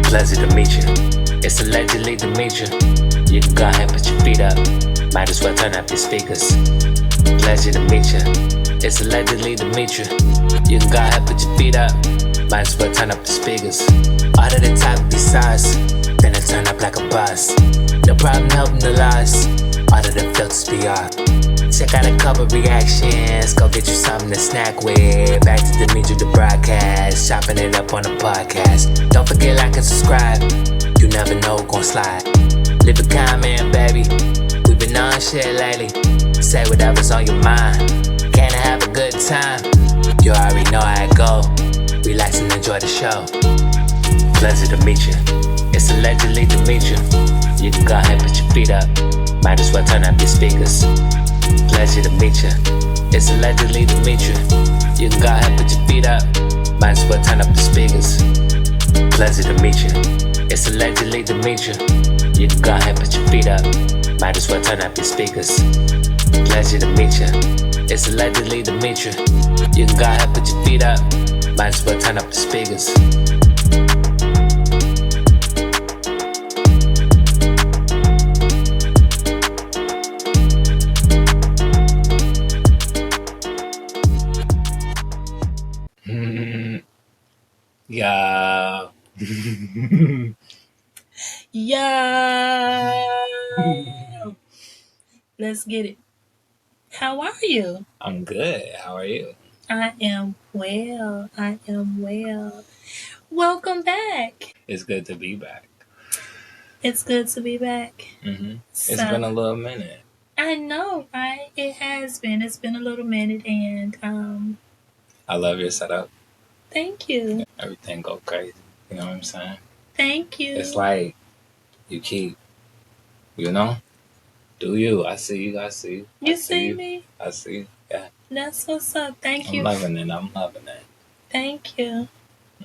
Pleasure to meet you. It's allegedly Demetria. You can go ahead and put your feet up. Might as well turn up your speakers. Pleasure to meet you. It's allegedly Demetria. You can go ahead and put your feet up. Might as well turn up the speakers. All to the top besides. Finna turn up like a boss. No problem helping the loss. All of the filters be off. Check out a couple reactions. Go get you something to snack with. Back to Demetria the broadcast. Chopping it up on the podcast. Don't forget like and subscribe. You never know who gon' slide. Leave a comment, baby. We been on shit lately. Say whatever's on your mind. Can I have a good time? You already know how it go. Relax and enjoy the show. Pleasure to meet you. It's allegedly Demetria. You can go ahead and put your feet up. Might as well turn up your speakers. Pleasure to meet you. It's allegedly Demetria. You can go ahead and put your feet up. Might as well turn up the speakers. Pleasure to meet you. It's allegedly Demetria. You can go ahead and put your feet up. Might as well turn up your speakers. Pleasure to meet you. It's allegedly Demetria. You can go ahead and put your feet up. Might as well turn up the speakers. Yeah. Yo, let's get it. How are you? I'm good. How are you? I am well. Welcome back. It's good to be back. It's good to be back. It's been a little minute. I know, right? It has been. It's been a little minute, and I love your setup. thank you. Everything go crazy. You know what I'm saying? Thank you. It's like you keep, do you? I see you. I see you. You see me? I see you. Yeah. That's what's up. Thank you. I'm loving it. Thank you.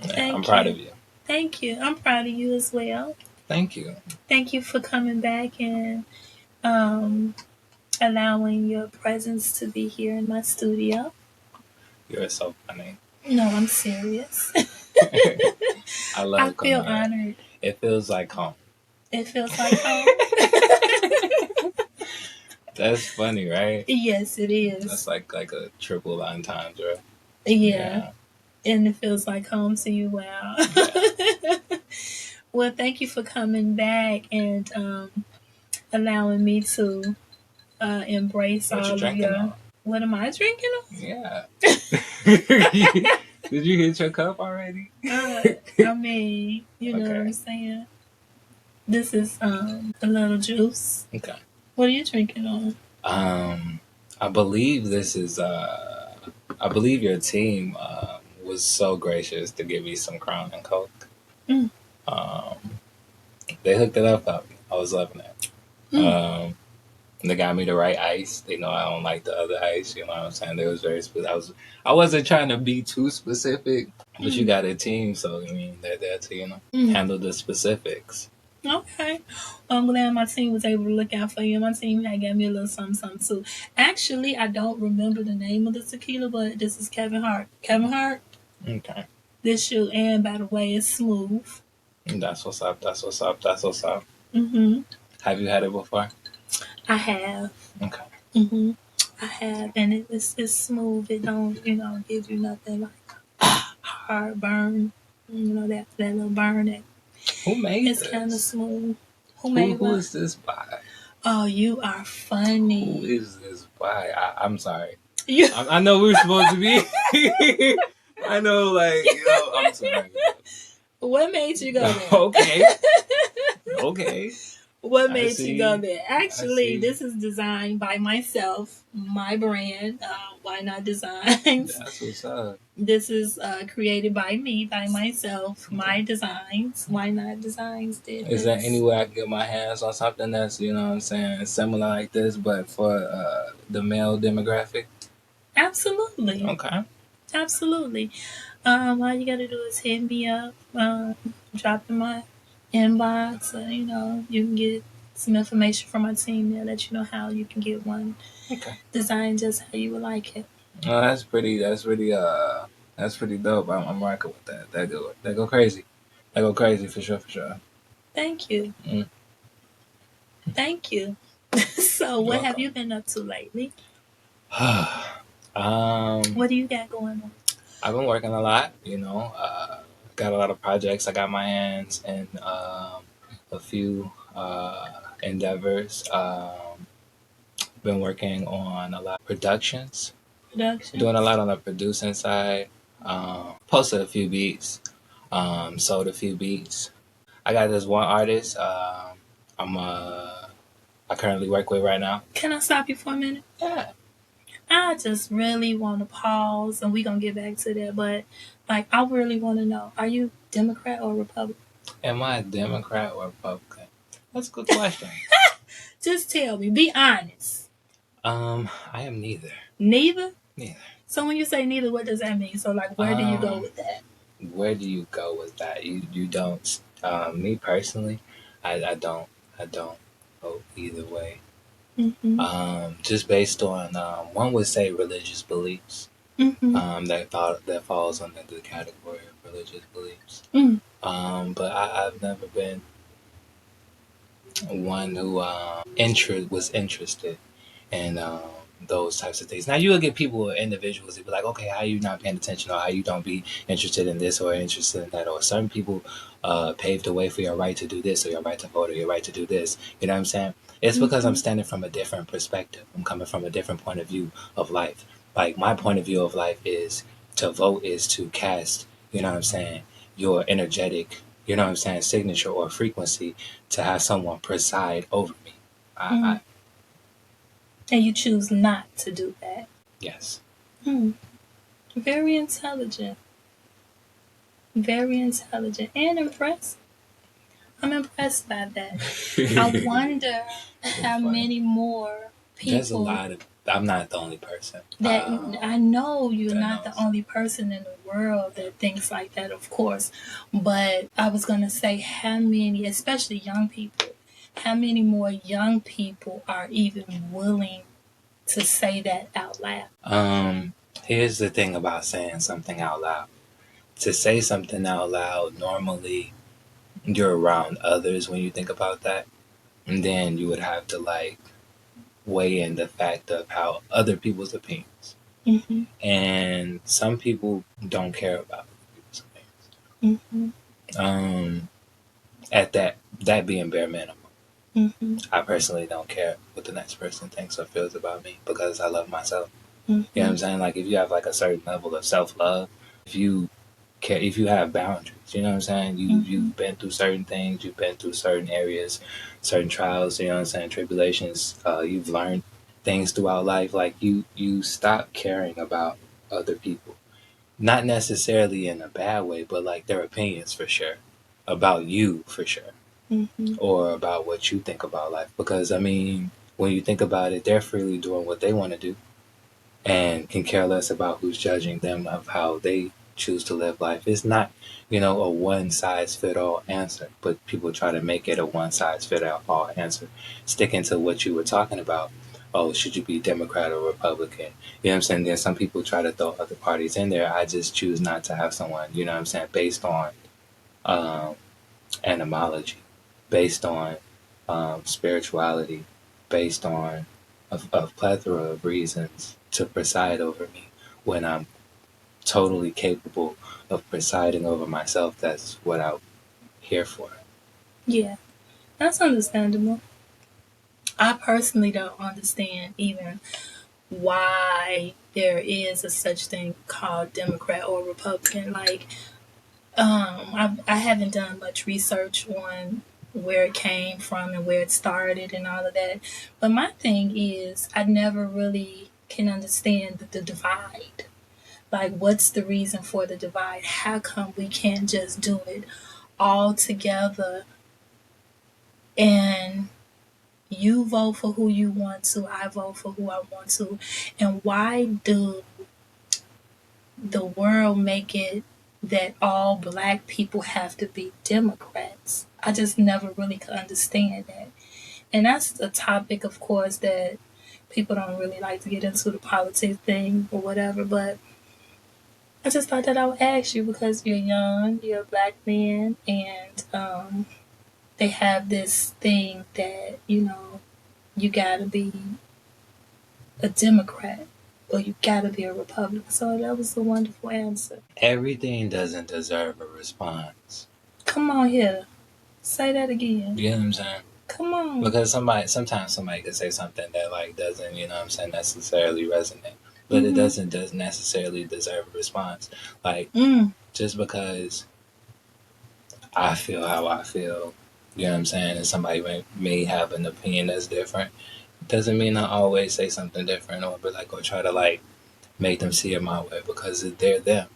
Yeah, I'm proud of you. Thank you. I'm proud of you as well. Thank you. Thank you for coming back and allowing your presence to be here in my studio. You're so funny. No, I'm serious. I love I feel coming honored. It feels like home. It feels like home. That's funny, right? Yes, it is. That's like a triple entendre. Yeah. And it feels like home to you. Wow. Yeah. Well, thank you for coming back and allowing me to embrace What all you of drinking your... on? What am I drinking on? Yeah. Did you hit your cup already? I mean, you know what I'm saying? This is a little juice. Okay. What are you drinking on? I believe this is I believe your team was so gracious to give me some Crown and Coke. They hooked it up. I was loving it. They got me the right ice. They know I don't like the other ice. You know what I'm saying? They was very specific. I wasn't trying to be too specific, but you got a team, so I mean they're there to handle the specifics. Okay. Well, I'm glad my team was able to look out for you. My team had got me a little something too. Actually, I don't remember the name of the tequila, but this is Kevin Hart. Kevin Hart. Okay. This shoe, and by the way, it's smooth. That's what's up. Mm-hmm. Have you had it before? I have. Okay. Mm-hmm. I have, and it's smooth. It don't, give you nothing like hard burn. That little burn. Who made this? It's kind of smooth. Who is this by? Oh, you are funny. Who is this by? I'm sorry. You. I know we're supposed to be. I know, I'm sorry. What made you go there? Okay. What made you go there? Actually, this is designed by myself, my brand, Why Not Designs. That's what's up. This is created by me, by myself, my designs. Why Not Designs did Is there any way I can get my hands on something that's, similar like this, but for the male demographic? Absolutely. Okay. Absolutely. All you got to do is hit me up, drop in my inbox, you can get some information from my team. They'll let you know how you can get one designed just how you would like it. Oh, that's pretty dope. I'm rocking with that. That go crazy. I go crazy for sure, for sure. Thank you. Mm. Thank you. So, You're what have you welcome. been up to lately? um, What do you got going on? I've been working a lot. Got a lot of projects. I got my hands in a few endeavors. Been working on a lot of productions. Doing a Productions? lot on the producing side. Posted a few beats. Sold a few beats. I got this one artist. I'm I currently work with right now. Can I stop you for a minute? Yeah. I just really want to pause, and we're going to get back to that. But, like, I really want to know, are you Democrat or Republican? Am I a Democrat or Republican? That's a good question. Just tell me. Be honest. I am neither. Neither? Neither. So when you say neither, what does that mean? So, like, where do you go with that? Where do you go with that? You don't. Me personally, I don't vote either way. Mm-hmm. Just based on one would say religious beliefs. Mm-hmm. That falls under the category of religious beliefs. Mm. But I've never been one who was interested in those types of things. Now you will get people, individuals, that be like, okay, how you not paying attention, or how you don't be interested in this or interested in that, or certain people paved the way for your right to do this, or your right to vote, or your right to do this. You know what I'm saying? It's because I'm standing from a different perspective. I'm coming from a different point of view of life. Like my point of view of life is to vote is to cast. You know what I'm saying? Your energetic, you know what I'm saying, signature or frequency to have someone preside over me. Mm. And you choose not to do that. Yes. Mm. Very intelligent. Very intelligent and impressed. I'm impressed by that. I wonder how many more There's a people lot of. I'm not the only person. that I know you're that not knows. the only person in the world that thinks like that, of course. But I was going to say how many, especially young people, how many more young people are even willing to say that out loud? Here's the thing about saying something out loud. To say something out loud, normally you're around others when you think about that, and then you would have to like weigh in the fact of how other people's opinions. Mm-hmm. And some people don't care about other people's opinions. Mm-hmm. At that being bare minimum. Mm-hmm. I personally don't care what the next person thinks or feels about me because I love myself. Mm-hmm. You know what I'm saying? Like if you have like a certain level of self love, if you care, if you have boundaries, you know what I'm saying? You've been through certain things, you've been through certain areas, certain trials, you know what I'm saying, tribulations, you've learned things throughout life, like you stop caring about other people. Not necessarily in a bad way, but like their opinions for sure. About you for sure. Mm-hmm. Or about what you think about life. Because I mean, when you think about it, they're freely doing what they want to do and can care less about who's judging them of how they choose to live life. It's not, a one size fit all answer, but people try to make it a one size fit all answer. Sticking to what you were talking about. Oh, should you be Democrat or Republican? You know what I'm saying? Then some people try to throw other parties in there. I just choose not to have someone, you know what I'm saying, based on um, etymology, based on spirituality, based on a plethora of reasons to preside over me when I'm totally capable of presiding over myself. That's what I'm here for. Yeah, that's understandable. I personally don't understand even why there is a such thing called Democrat or Republican. Like, I haven't done much research on where it came from and where it started and all of that. But my thing is, I never really can understand the divide. Like, what's the reason for the divide? How come we can't just do it all together and you vote for who you want to, I vote for who I want to? And why do the world make it that all black people have to be Democrats? I just never really could understand that. And that's a topic, of course, that people don't really like to get into the politics thing or whatever. But I just thought that I would ask you because you're young, you're a black man, and they have this thing that, you gotta be a Democrat or you gotta be a Republican. So that was a wonderful answer. Everything doesn't deserve a response. Come on here. Say that again. You know what I'm saying? Come on. Because sometimes somebody could say something that like doesn't, you know what I'm saying, necessarily resonate. But it doesn't necessarily deserve a response. Like, just because I feel how I feel, you know what I'm saying, and somebody may have an opinion that's different, doesn't mean I always say something different or be like, or try to like make them see it my way because they're them.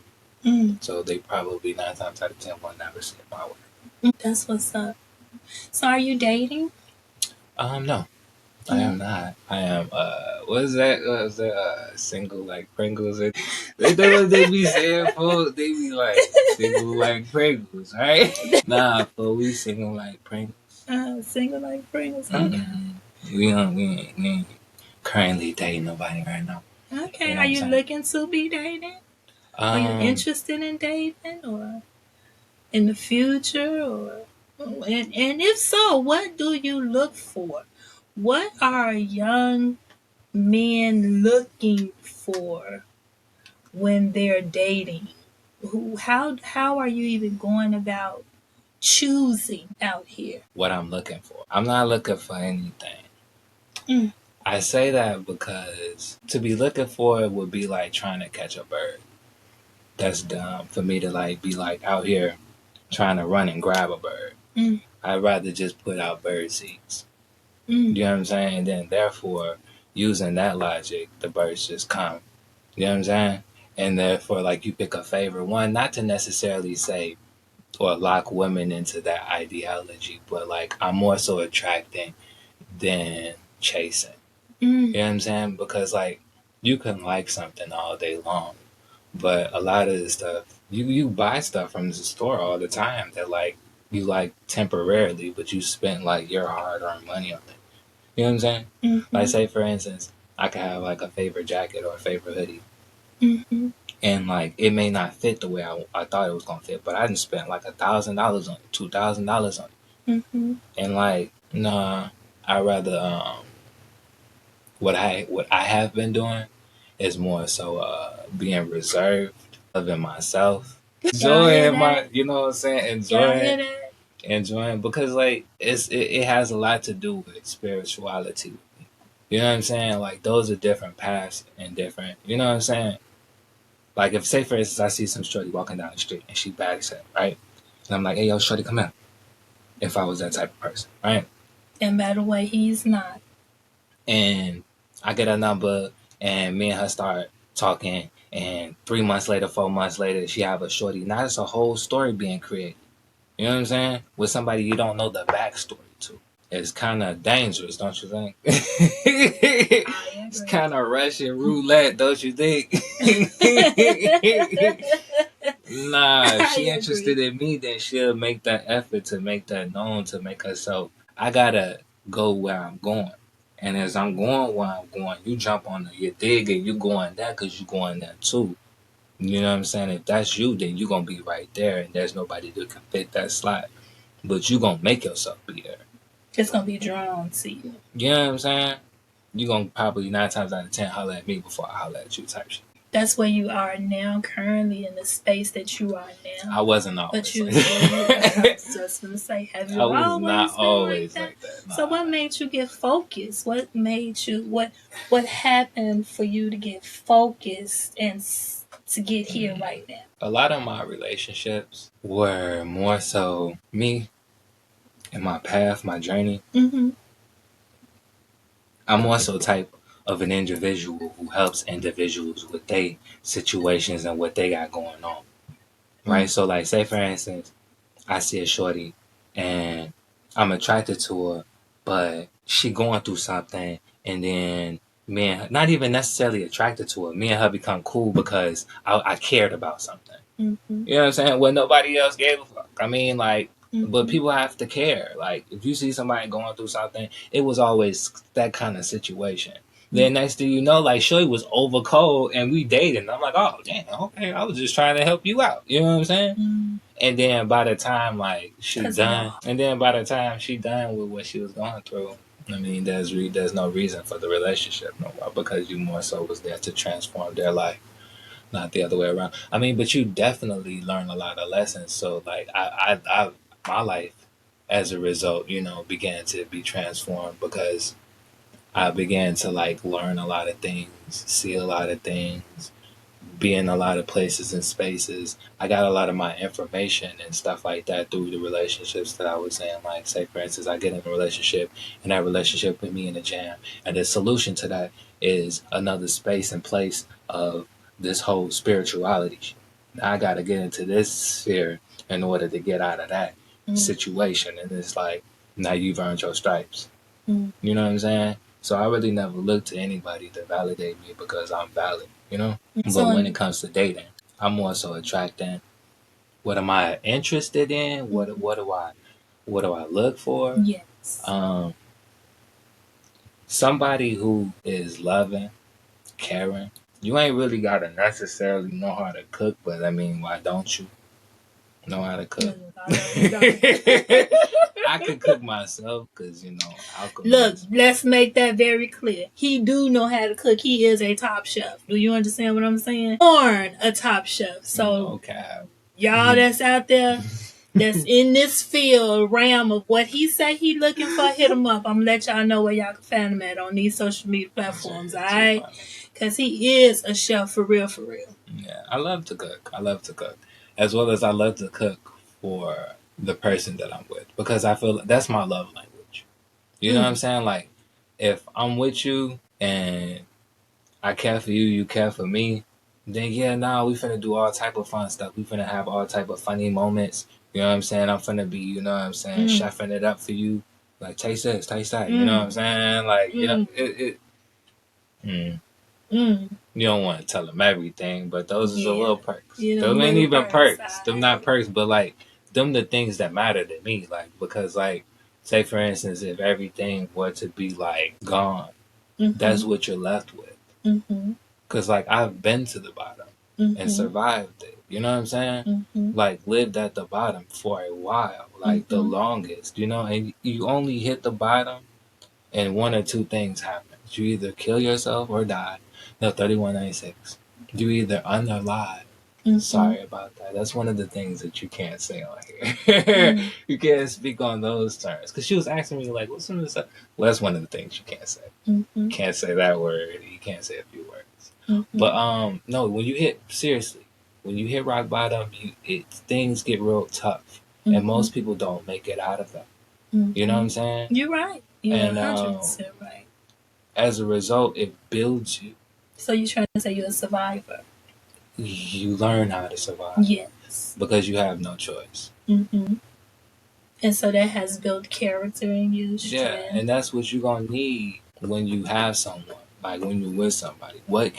So they probably 9 times out of 10 will never see it my way. That's what's up. So are you dating? No. I am not. I am, what is that? What is that? Single like Pringles? They know what they be saying, folks. They be like, single like Pringles, right? Nah, folks, we single like Pringles. Single like Pringles? Okay. We ain't currently dating nobody right now. Okay. You know are you what I'm looking to be dating? Are you interested in dating or in the future? Or and if so, what do you look for? What are young men looking for when they're dating? How are you even going about choosing out here? What I'm looking for. I'm not looking for anything. I say that because to be looking for it would be like trying to catch a bird. That's dumb for me to like be like out here trying to run and grab a bird. I'd rather just put out bird seeds. You know what I'm saying? And then therefore, using that logic, the birds just come. You know what I'm saying? And therefore, like you pick a favorite one, not to necessarily say or lock women into that ideology, but like I'm more so attracting than chasing. You know what I'm saying? Because like you can like something all day long, but a lot of the stuff you buy stuff from the store all the time that like you like temporarily, but you spent like your hard-earned money on it. You know what I'm saying? Like say for instance, I could have like a favorite jacket or a favorite hoodie, and like it may not fit the way I thought it was gonna fit, but I didn't spend like $1,000 on it, $2,000 on it, and like nah, I rather what I have been doing is more so being reserved, loving myself, enjoying my, you know what I'm saying, enjoying because like it has a lot to do with spirituality. You know what I'm saying? Like those are different paths and different. You know what I'm saying? Like if say for instance I see some shorty walking down the street and she bad as hell, right? And I'm like, hey yo, shorty, come here. If I was that type of person, right? And by the way, he's not. And I get a number and me and her start talking and 3 months later, 4 months later, she have a shorty. Now it's a whole story being created. You know what I'm saying? With somebody you don't know the backstory to. It's kind of dangerous, don't you think? It's kind of Russian roulette, don't you think? Nah, if she interested in me, then she'll make that effort to make that known, to make herself. I gotta go where I'm going. And as I'm going where I'm going, you jump on you dig and you going there because you going there too. You know what I'm saying? If that's you, then you going to be right there and there's nobody that can fit that slot. But you going to make yourself be there. It's going to be drawn to you. You know what I'm saying? You going to probably 9 times out of 10 holler at me before I holler at you type shit. That's where you are now, currently in the space that you are now. I wasn't always. But you, I was just going to say, have you always been like that? Nah. So what made you get focused? What made you, what happened for you to get focused and to get here right now? A lot of my relationships were more so me and my path, my journey. I'm also type of an individual who helps individuals with their situations and what they got going on. Right? So like say for instance, I see a shorty and I'm attracted to her, but she going through something and then me and her, not even necessarily attracted to her, me and her become cool because I cared about something. You know what I'm saying? When nobody else gave a fuck. I mean like, but people have to care. Like if you see somebody going through something, it was always that kind of situation. Then next thing you know, like Shorty was over cold and we dated. I'm like, oh damn, okay, I was just trying to help you out. You know what I'm saying? And then by the time like she done, and then by the time she done with what she was going through, I mean, there's no reason for the relationship no more because you more so was there to transform their life, not the other way around. I mean, but you definitely learn a lot of lessons. So like I my life as a result, began to be transformed because I began to like learn a lot of things, see a lot of things, be in a lot of places and spaces. I got a lot of my information and stuff like that through the relationships that I was in. Like, say, for instance, I get in a relationship and that relationship with me in a jam. And the solution to that is another space and place of this whole spirituality shit. Now I got to get into this sphere in order to get out of that situation. And it's like, now you've earned your stripes. You know what I'm saying? So I really never looked to anybody to validate me because I'm valid, But when it comes to dating, I'm more so attracting. What am I interested in? What do I look for? Yes. Somebody who is loving, caring. You ain't really gotta necessarily know how to cook, but I mean, why don't you know how to cook? I could cook myself because alcohol. Look, let's make that very clear. He do know how to cook. He is a top chef. Do you understand what I'm saying? Born a top chef. So okay. Y'all that's out there, that's in this field realm of what he say he looking for, hit him up. I'm gonna let y'all know where y'all can find him at on these social media platforms, alright? Because he is a chef for real, for real. Yeah, I love to cook. As well as I love to cook for the person that I'm with because I feel that's my love language. You know what I'm saying? Like, if I'm with you and I care for you, you care for me, then we finna do all type of fun stuff. We finna have all type of funny moments. You know what I'm saying? I'm finna be, chefing it up for you. Like, taste this, taste that. You know what I'm saying? Like, you don't want to tell them everything, but those are the little perks. Those ain't even perks. Them not perks, but like, them the things that matter to me. Like, because like, say for instance, if everything were to be like gone, that's what you're left with. Because like, I've been to the bottom and survived it. You know what I'm saying? Like, lived at the bottom for a while, like the longest. And you only hit the bottom, and one or two things happen. You either kill yourself or die. No, 3196. You either unalive. Sorry about that. That's one of the things that you can't say on here. You can't speak on those terms. Because she was asking me, like, what's some of this stuff? Well, that's one of the things you can't say. You can't say that word. You can't say a few words. But, no, when you hit rock bottom, things get real tough. And most people don't make it out of them. You know what I'm saying? You're right. You're 100% right. As a result, it builds you. So you're trying to say you're a survivor? You learn how to survive. Yes. Because you have no choice. And so that has built character in you. Yeah, and that's what you're going to need when you have someone. Like when you're with somebody. When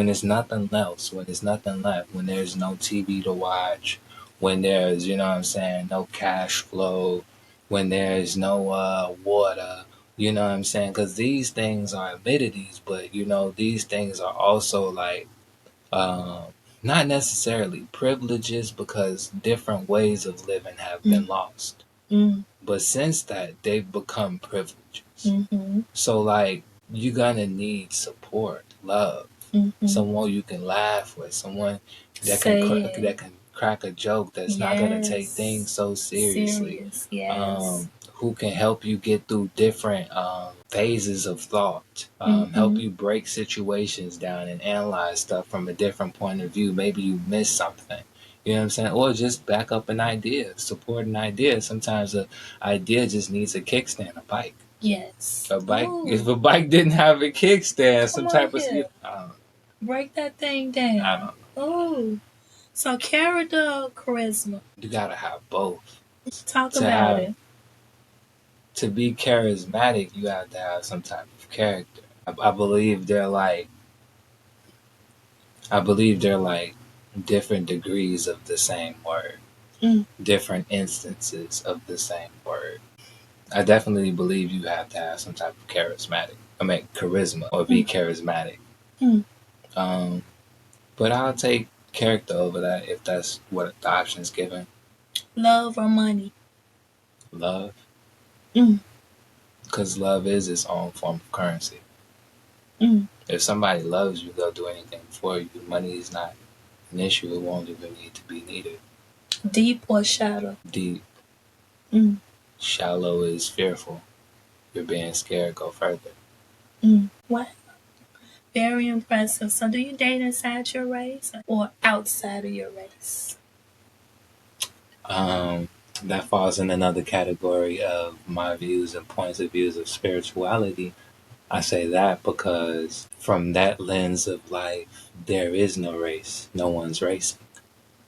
there's nothing else, when there's nothing left, when there's no TV to watch, when there's, no cash flow, when there's no water, you know what I'm saying? Because these things are amenities, but, these things are also like, not necessarily privileges because different ways of living have been lost. But since that, they've become privileges. So, like, you're going to need support, love, someone you can laugh with, someone that can crack a joke that's not going to take things so seriously. Who can help you get through different phases of thought, help you break situations down and analyze stuff from a different point of view. Maybe you missed something, you know what I'm saying? Or just back up an idea, support an idea. Sometimes an idea just needs a kickstand, a bike. Yes. A bike. Ooh. If a bike didn't have a kickstand, some type of... break that thing down. I don't know. Oh. So character or charisma? You gotta have both. Talk about it. To be charismatic, you have to have some type of character. I believe they're like different degrees of the same word. Different instances of the same word. I definitely believe you have to have some type of charismatic. charisma or be charismatic. Mm. But I'll take character over that if that's what the option is given. Love or money? Love, Mm. because love is its own form of currency. Mm. If somebody loves you, they'll do anything for you. Money is not an issue. It won't even need to be needed. Deep or shallow? Deep. Mm. Shallow is fearful. You're being scared. Go further. Mm. What? Very impressive. So do you date inside your race or outside of your race? That falls in another category of my views and points of views of spirituality. I say that because from that lens of life, there is no race. No one's racing.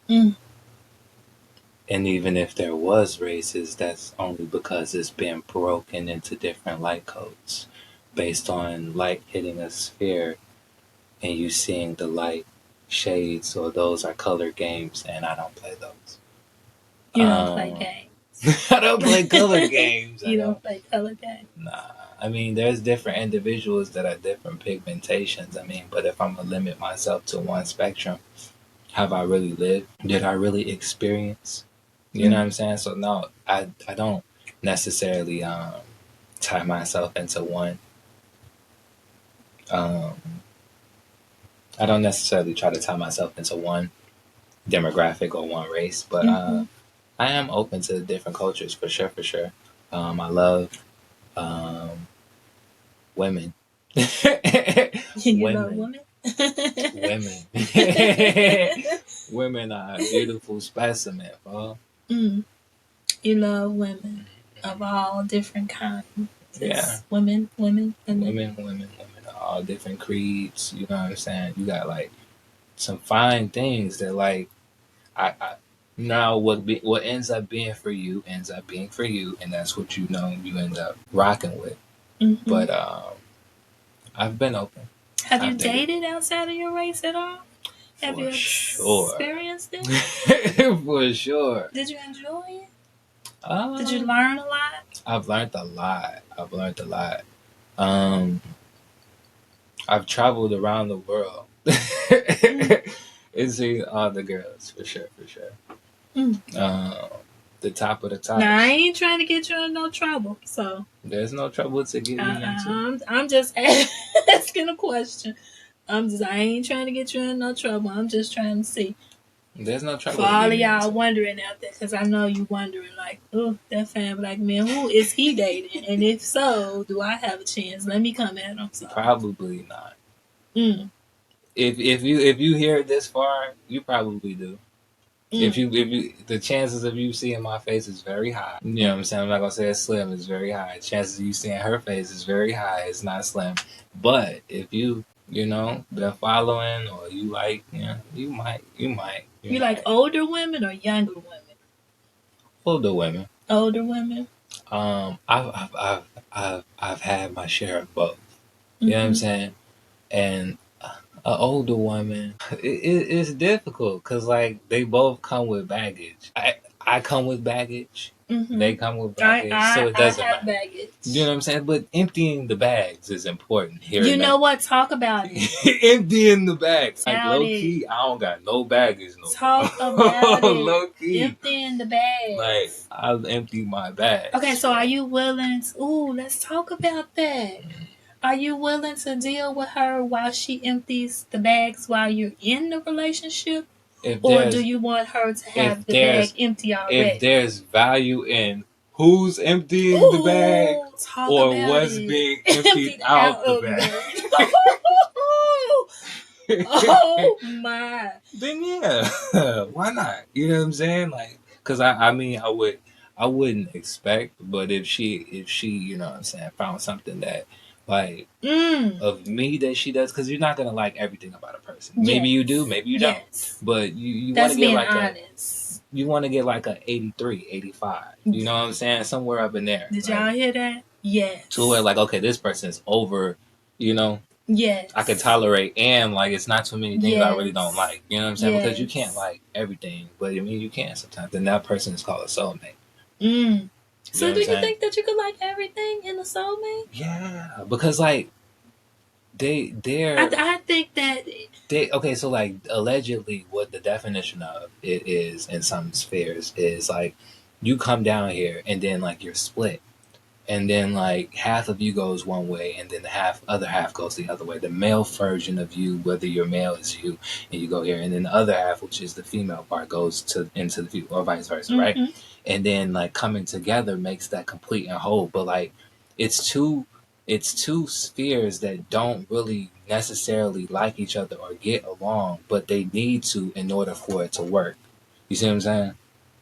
Mm. And even if there was races, that's only because it's been broken into different light codes based on light hitting a sphere and you seeing the light shades. So those are color games, and I don't play those. You don't play games. I don't play color games. You don't play color games. Nah. I mean, there's different individuals that have different pigmentations. I mean, but if I'm going to limit myself to one spectrum, have I really lived? Did I really experience? You know what I'm saying? So no, I don't necessarily tie myself into one. I don't necessarily try to tie myself into one demographic or one race, but I am open to different cultures for sure, for sure. I love women. You love women? Women. Women are a beautiful specimen, bro. Mm. You love women of all different kinds. Yeah. Women of all different creeds. You know what I'm saying? You got like some fine things that like I now what ends up being for you ends up being for you, and that's what you end up rocking with. Mm-hmm. But I've been open. Have you dated outside of your race at all? Have you experienced it? For sure. Did you enjoy it? Did you learn a lot? I've learned a lot. I've traveled around the world. And seen all the girls, for sure. The top of the top. Now, I ain't trying to get you in no trouble, so. There's no trouble to get me into. I'm just asking a question. I ain't trying to get you in no trouble. I'm just trying to see. There's no trouble. For all of y'all wondering out there, because I know you wondering, like, oh, that fat black man, who is he dating? And if so, do I have a chance? Let me come at him. So. Probably not. Mm. If you hear it this far, you probably do. If you the chances of you seeing my face is very high. You know what I'm saying? I'm not gonna say it's slim. It's very high. Chances of you seeing her face is very high. It's not slim. But if you been following or you like, you might. You like older women or younger women? Older women. Older women. I've had my share of both. You know what I'm saying? And an older woman, it's difficult because like they both come with baggage. I come with baggage. They come with baggage, so it doesn't matter. Baggage. You know what I'm saying? But emptying the bags is important here. You know what? Talk about it. Emptying the bags, like low key. I don't got no baggage no more. Talk about it. Low key. Emptying the bags. Like I'll empty my bag. Okay, so are you willing? Let's talk about that. Are you willing to deal with her while she empties the bags while you're in the relationship? Or do you want her to have the bag empty already? If there's value in who's emptying the bag or what's being emptied out the bag. Oh my. Then yeah, why not? You know what I'm saying? Like, because I wouldn't expect, but if she you know what I'm saying, found something that like of me that she does, because you're not gonna like everything about a person. Yes. Maybe you do, maybe you don't. But you want to get like honest. You want to get like a 83, 85. You know what I'm saying? Somewhere up in there. Did y'all hear that? Yes. To where like, okay, this person's over. Yes. I can tolerate, and like it's not too many things I really don't like. You know what I'm saying? Yes. Because you can't like everything, but I mean you can sometimes. Then that person is called a soulmate. So do you think that you could like everything in a soulmate? Yeah, because like they're I think that okay, so like allegedly what the definition of it is in some spheres is like you come down here and then like you're split. And then like half of you goes one way and then the other half goes the other way. The male version of you, whether your male is you and you go here, and then the other half, which is the female part, goes to into the female or vice versa, right? mm-hmm. And then like coming together makes that complete and whole. But like it's two it's two spheres that don't really necessarily like each other or get along, but they need to in order for it to work. You see what I'm saying?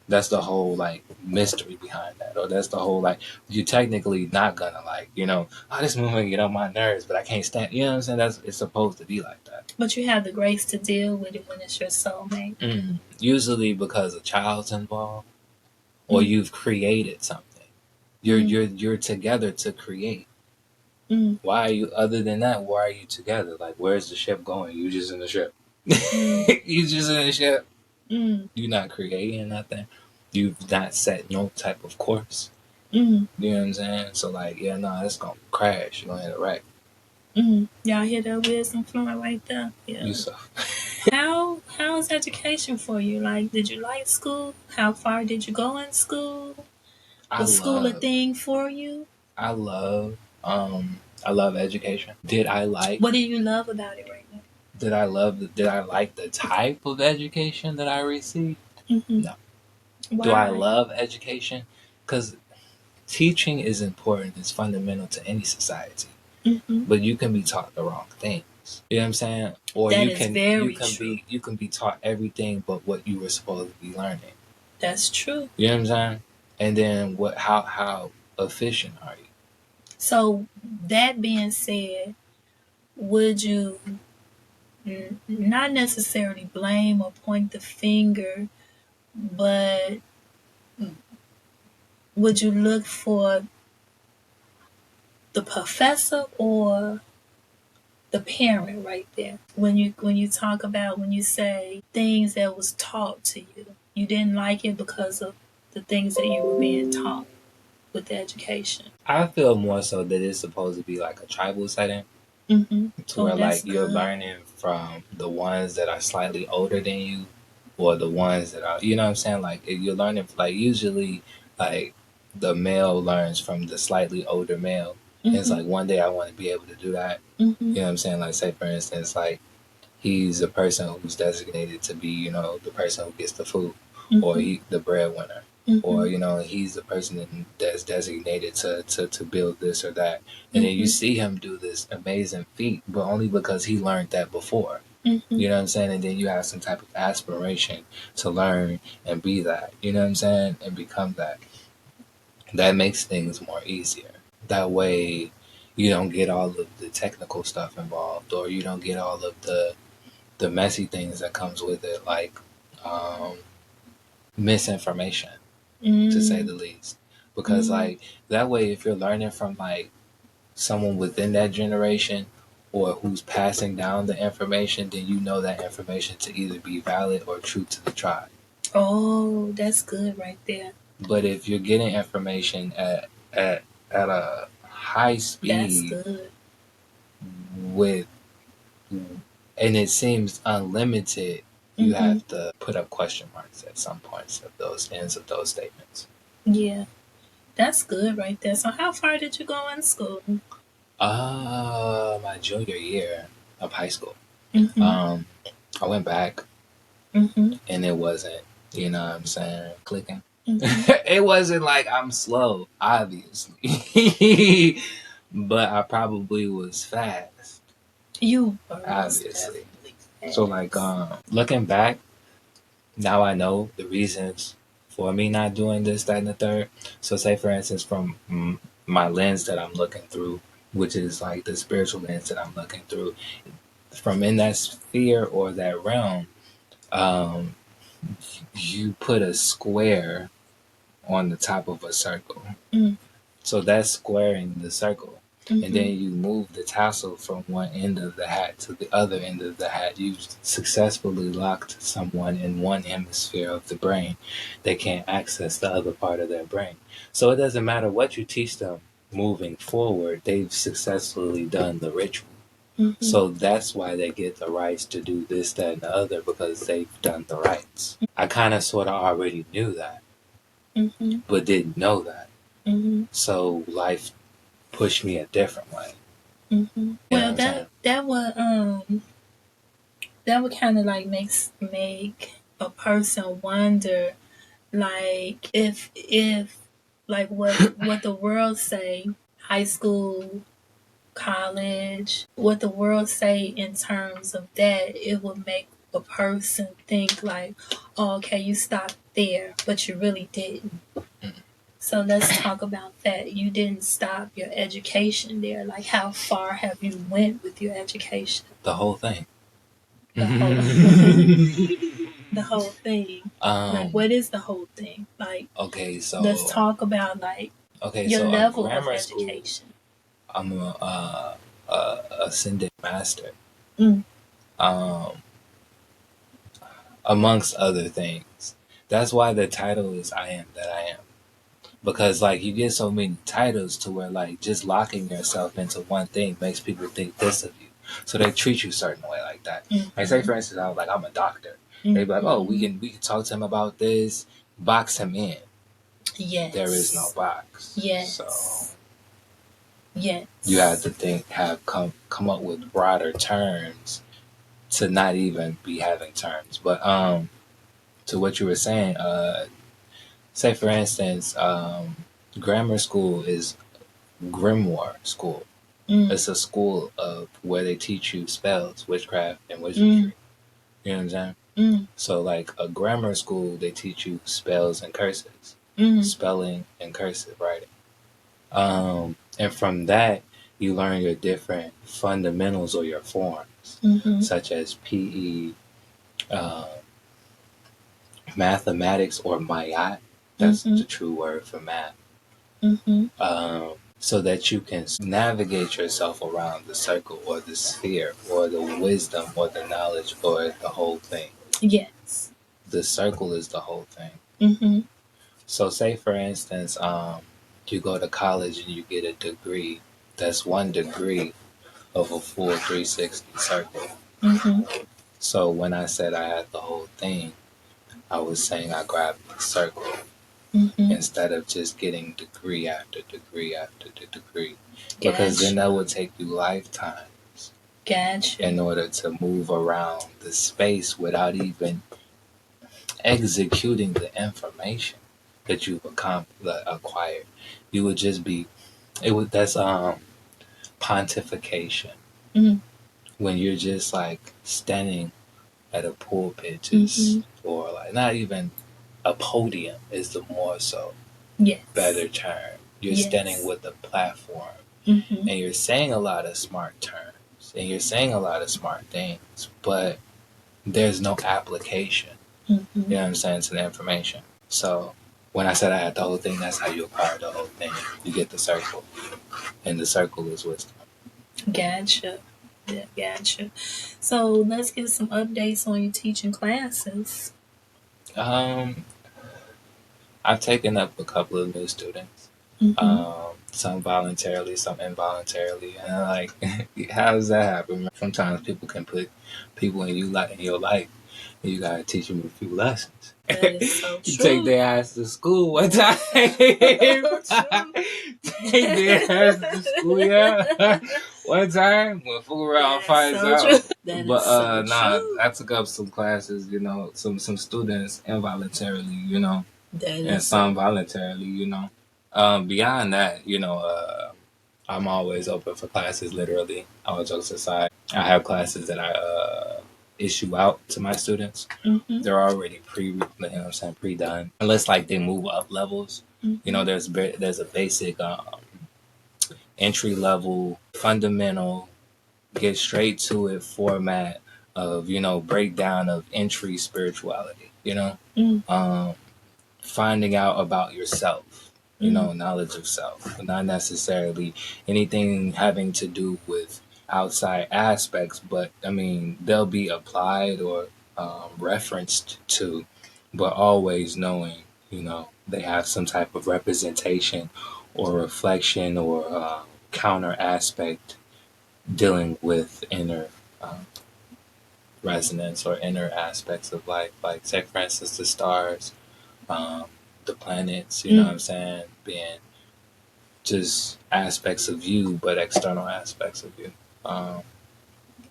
That's the whole like mystery behind that, or that's the whole like you're technically not gonna like oh, this movie get on my nerves, but I can't stand. You know what I'm saying? That's it's supposed to be like that. But you have the grace to deal with it when it's your soulmate. Usually because a child's involved, or you've created something. You're together to create. Why are you? Other than that, why are you together? Like, where's the ship going? You just in the ship. You just in the ship. You're not creating nothing. You've not set no type of course. You know what I'm saying? So like, yeah, no, it's gonna crash. You're gonna hit a wreck. Y'all hear that wisdom flowing right there? Yeah. You so. How's education for you? Like, did you like school? How far did you go in school? Was school a thing for you? I love education. Did I like? What do you love about it right now? Did I like the type of education that I received? No. Why? Do I love education? Because teaching is important. It's fundamental to any society. But you can be taught the wrong things. You know what I'm saying? Or that you is can very you can true. you can be taught everything but what you were supposed to be learning. That's true. You know what I'm saying? And then how efficient are you? So that being said, would you not necessarily blame or point the finger, but would you look for the professor or the parent right there? When you talk about, when you say things that was taught to you, you didn't like it because of the things that you were being taught with the education. I feel more so that it's supposed to be like a tribal setting. To where like you're learning from the ones that are slightly older than you, or the ones that are, you know what I'm saying? Like you're learning, like usually like the male learns from the slightly older male. And it's like one day I want to be able to do that. You know what I'm saying? Like say for instance, like he's a person who's designated to be, the person who gets the food, or the breadwinner. Or he's the person that's designated to build this or that, and then you see him do this amazing feat, but only because he learned that before. You know what I'm saying? And then you have some type of aspiration to learn and be that. You know what I'm saying? And become that. That makes things more easier. That way, you don't get all of the technical stuff involved, or you don't get all of the messy things that comes with it, like misinformation. To say the least, because like that way, if you're learning from like someone within that generation or who's passing down the information, then you know that information to either be valid or true to the tribe. Oh, that's good right there. But if you're getting information at a high speed, that's good. And it seems unlimited, you have to put up question marks at some points of those ends of those statements. Yeah, that's good right there. So how far did you go in school? My junior year of high school. I went back, and it wasn't, you know what I'm saying, clicking. It wasn't like I'm slow, obviously, but I probably was fast. You obviously. So like looking back, now I know the reasons for me not doing this, that, and the third. So say for instance, from my lens that I'm looking through, which is like the spiritual lens that I'm looking through, from in that sphere or that realm, you put a square on the top of a circle. So that's squaring the circle. And then you move the tassel from one end of the hat to the other end of the hat. You've successfully locked someone in one hemisphere of the brain. They can't access the other part of their brain. So it doesn't matter what you teach them moving forward. They've successfully done the ritual. So that's why they get the rights to do this, that, and the other, because they've done the rights. I kind of sort of already knew that, but didn't know that. So life pushed me a different way. Well, that would kind of like make a person wonder, like if like what the world say, high school, college, what the world say in terms of that, it would make a person think like, oh, okay, you stopped there, but you really didn't. So let's talk about that. You didn't stop your education there. Like, how far have you went with your education? The whole thing. The whole, the whole thing. Like, what is the whole thing? Like, okay, so let's talk about like your so level of grammar education. School, I'm a ascendant master. Amongst other things. That's why the title is I Am That I Am. Because like you get so many titles to where like just locking yourself into one thing makes people think this of you. So they treat you a certain way like that. Like say for instance, I was like, I'm a doctor. They'd be like, oh, we can talk to him about this, box him in. Yes. There is no box. Yes. So yes. You have to come up with broader terms to not even be having terms. But to what you were saying, say for instance, grammar school is grimoire school. It's a school of where they teach you spells, witchcraft, and wizardry. You know what I'm saying? So like a grammar school, they teach you spells and curses, spelling and cursive writing. And from that, you learn your different fundamentals or your forms, such as PE, mathematics, or mayat. That's the true word for math. So that you can navigate yourself around the circle or the sphere or the wisdom or the knowledge or the whole thing. Yes. The circle is the whole thing. So say for instance, you go to college and you get a degree. That's one degree of a full 360 circle. So when I said I had the whole thing, I was saying I grabbed the circle. Instead of just getting degree after degree after degree. Gotcha. Because then that would take you lifetimes. Gotcha. In order to move around the space without even executing the information that you've acquired. You would just be, that's pontification. When you're just like standing at a pulpit, just, or like not even a podium is the more so better term. You're standing with a platform, and you're saying a lot of smart terms, and you're saying a lot of smart things, but there's no application. You know what I'm saying, to the information. So when I said I had the whole thing, that's how you acquire the whole thing. You get the circle, and the circle is wisdom. Gotcha. Yeah, gotcha. So let's get some updates on your teaching classes. I've taken up a couple of new students. Some voluntarily, some involuntarily, and like, how does that happen? Sometimes people can put people in your life, and you gotta teach them a few lessons. That is so true. You take their ass to school one time. Take their ass to school, yeah. One time, we'll fool around, find out. But I took up some classes, some students involuntarily, and some voluntarily, Beyond that, I'm always open for classes, literally. All jokes aside, I have classes that I issue out to my students. They're already pre-done. Unless like they move up levels. There's a basic entry level, fundamental, get straight to it format of, breakdown of entry spirituality, finding out about yourself, knowledge of self, not necessarily anything having to do with outside aspects, but I mean, they'll be applied or referenced to, but always knowing, they have some type of representation or reflection or counter aspect dealing with inner um, resonance or inner aspects of life, like say for instance the stars, um, the planets. You know what I'm saying? Being just aspects of you, but external aspects of you. Um,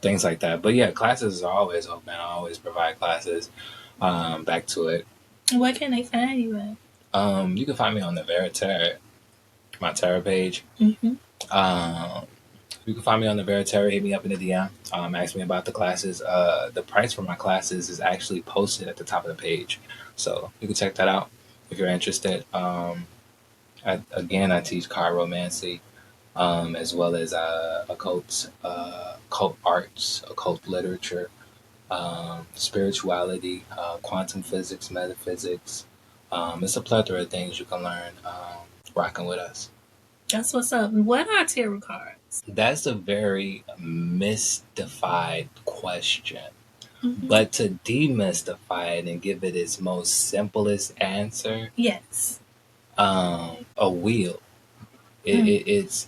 Things like that. But yeah, classes are always open. I always provide classes. Back to it. Where can they find you at? You can find me on the Veritera, my Terra page. Mm-hmm. Um, you can find me on the Veritera. Hit me up in the DM. Ask me about the classes. The price for my classes is actually posted at the top of the page, so you can check that out if you're interested. I teach chiromancy, as well as occult arts, occult literature, spirituality, quantum physics, metaphysics. It's a plethora of things you can learn rocking with us. That's what's up. What are tarot cards? That's a very mystified question. Mm-hmm. But to demystify it and give it its most simplest answer, Yes. a wheel. It's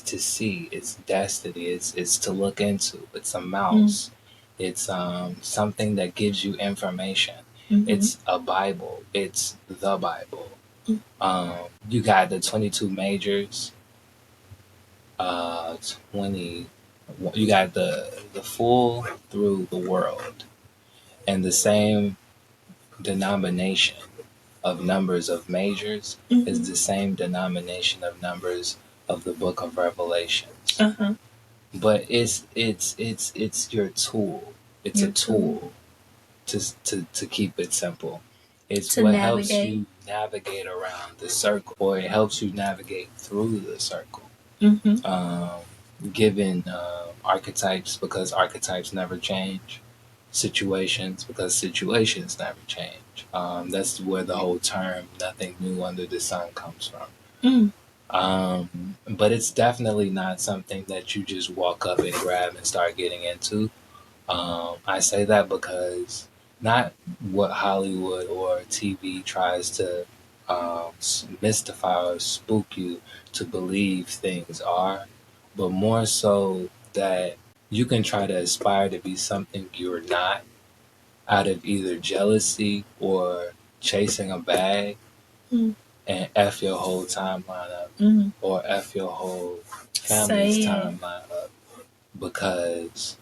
to see. It's destiny. It's to look into. It's a mouse. It's something that gives you information. It's a Bible. It's the Bible. You got the 22 majors. 20. You got the full through the world, and the same denomination of numbers of majors is the same denomination of numbers of the Book of Revelations. Uh-huh. But it's your tool. It's a tool to keep it simple. It's To what navigate. helps you navigate around the circle, or it helps you navigate through the circle. Given archetypes, because archetypes never change. Situations, because situations never change. That's where the whole term "nothing new under the sun" comes from. But it's definitely not something that you just walk up and grab and start getting into. I say that because not what Hollywood or TV tries to mystify or spook you to believe things are, but more so that you can try to aspire to be something you're not out of either jealousy or chasing a bag and F your whole timeline up or F your whole family's timeline up because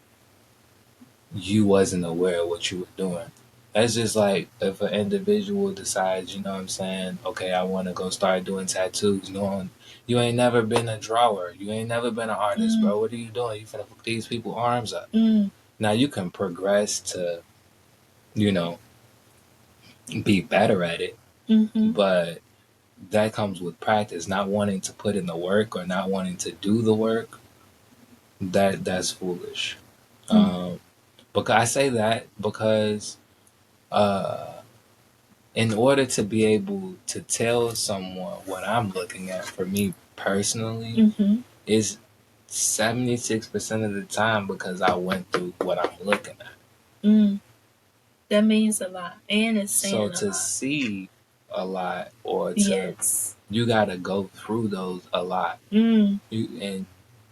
you wasn't aware of what you were doing. That's just like if an individual decides, you know what I'm saying, okay, I want to go start doing tattoos, knowing you ain't never been a drawer, you ain't never been an artist, bro. What are you doing? You finna put these people's arms up. Now you can progress to, you know, be better at it, but that comes with practice. Not wanting to put in the work or not wanting to do the work, that's foolish. Because I say that because in order to be able to tell someone what I'm looking at, for me personally, is 76% of the time because I went through what I'm looking at. That means a lot, and it's saying so a to lot. See a lot, or to you gotta go through those a lot. And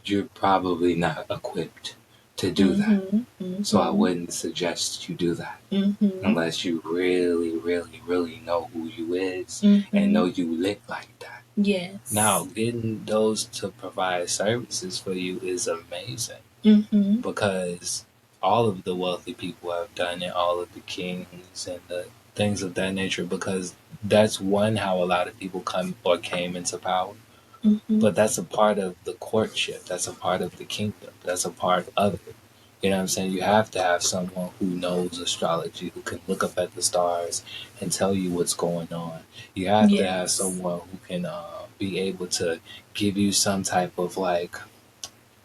you're probably not equipped to do that. So I wouldn't suggest you do that unless you really, really, really know who you is and know you lit like that. Yes. Now, getting those to provide services for you is amazing because all of the wealthy people have done it, all of the kings and the things of that nature, because that's how a lot of people came into power. But that's a part of the courtship. That's a part of the kingdom. That's a part of it. You know what I'm saying? You have to have someone who knows astrology, who can look up at the stars and tell you what's going on. You have to have someone who can be able to give you some type of like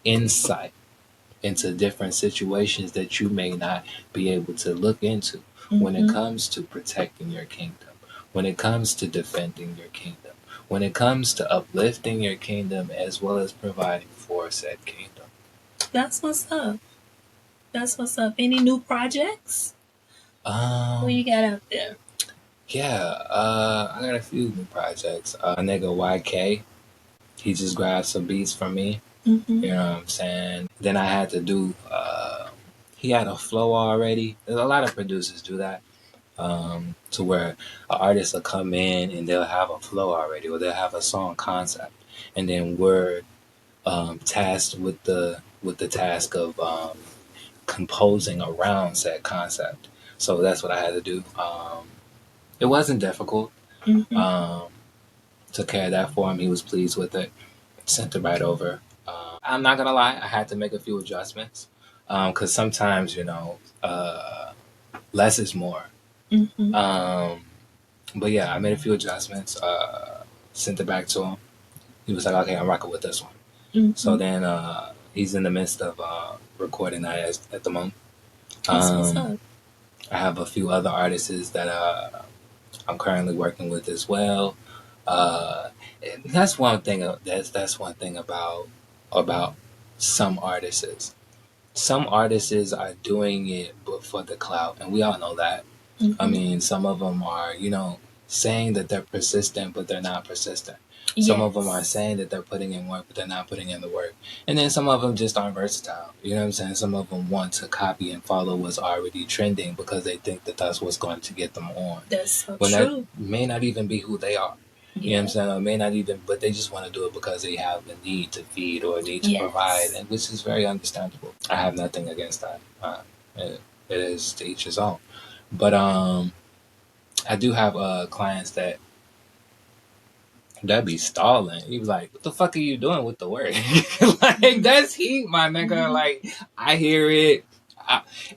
insight into different situations that you may not be able to look into when it comes to protecting your kingdom, when it comes to defending your kingdom, when it comes to uplifting your kingdom as well as providing for said kingdom. That's what's up. That's what's up. Any new projects? What you got out there? Yeah, I got a few new projects. Nigga YK, he just grabbed some beats from me. Mm-hmm. You know what I'm saying? Then I had to do. He had a flow already. There's a lot of producers do that. To where an artist will come in and they'll have a flow already, or they'll have a song concept, and then we're tasked with the task of composing around said concept. So that's what I had to do. It wasn't difficult. Mm-hmm. Um, Took care of that for him. He was pleased with it. Sent it right over. I'm not gonna lie, I had to make a few adjustments because sometimes less is more. Mm-hmm. Um, but yeah, I made a few adjustments. Sent it back to him. He was like, "Okay, I'm rocking with this one." So Mm-hmm. then he's in the midst of recording that at the moment. That's what's Um, up. I have a few other artists that I'm currently working with as well. Uh, that's one thing. That's one thing about some artists. Some artists are doing it but for the clout, and we all know that. I Mm-hmm. mean, some of them are, saying that they're persistent, but they're not persistent. Some of them are Yes. saying that they're putting in work, but they're not putting in the work. And then some of them just aren't versatile. You know what I'm saying? Some of them want to copy and follow what's already trending because they think that that's what's going to get them on. That's so When that true. may not even be who they are. You know what I'm Yeah. saying? It may not even, but they just want to do it because they have the need to feed or need to provide, Yes. and which is very understandable. I have nothing against that. It is to each his own. But I do have clients that be stalling. He was like, "What the fuck are you doing with the work?" Like that's heat, my nigga. Mm-hmm. Like I hear it.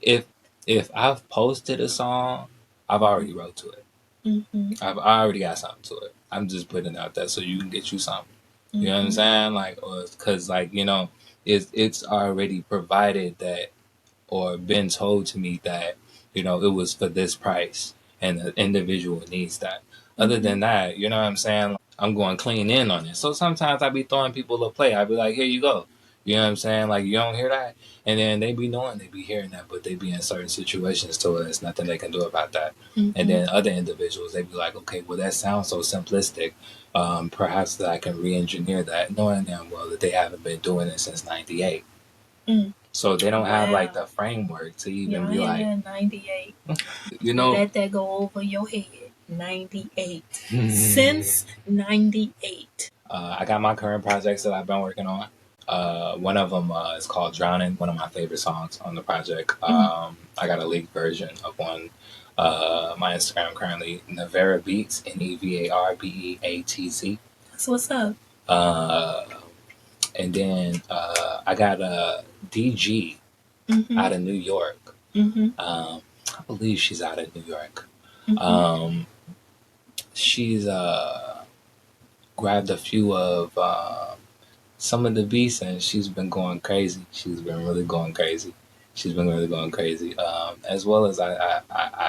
If if I've posted a song, I've already wrote to it. Mm-hmm. I already got something to it. I'm just putting it out there so you can get you something. You know what I'm Mm-hmm. saying? Like, because it's already provided that or been told to me that it was for this price and the individual needs that. Other Mm-hmm. than that, you know what I'm saying? Like, I'm going clean in on it. So sometimes I be throwing people a play. I be like, here you go. You know what I'm saying? Like, you don't hear that? And then they be knowing they be hearing that, but they be in certain situations to it. There's nothing they can do about that. And Mm-hmm. then other individuals, they be like, okay, well, that sounds so simplistic. Perhaps that I can re-engineer that, knowing damn well that they haven't been doing it since '98. Mm. So they don't have like Wow. the framework to even Y'all be had like, that in 98. you know, Let that go over your head. 98. Since 98. I got my current projects that I've been working on. One of them is called Drowning, one of my favorite songs on the project. Mm. I got a leaked version of one. My Instagram currently, Nevera Beats, NEVARBEATZ. That's what's up. Uh, and then I got a DG Mm-hmm. out of New York. Mm-hmm. I believe she's out of New York. Mm-hmm. Um, she's grabbed a few of some of the beats, and she's been going crazy. She's been really going crazy. She's been really going crazy. As well as I